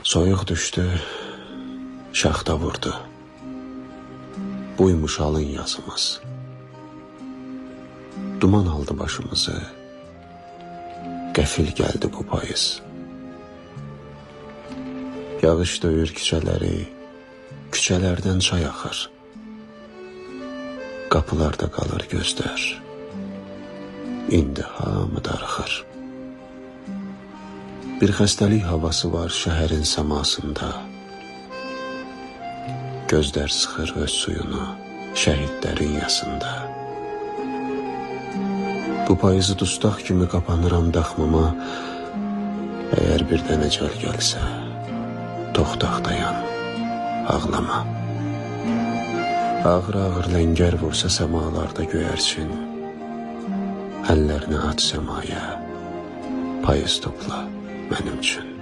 Soyuq düşdü, şaxta vurdu. Buymuş alın yazımız. Duman aldı başımızı. Qəfil gəldi bu payız. Yağış döyür küçələri, küçələrdən çay axır. Qapılarda qalır gözlər. İndi hamı darıxır. Bir xəstəlik havası var şəhərin səmasında. Gözlər sıxır öz suyunu şəhidlərin yasında. Bu payızı dustaq kimi qapanıram daxmama. Əgər birdən əcəl gəlsə, toxtaq dayan, ağlama. Ağır-ağır ləngər vursa səmalarda göyərsin. Əllərini at səmaya, payız topla mənim üçün.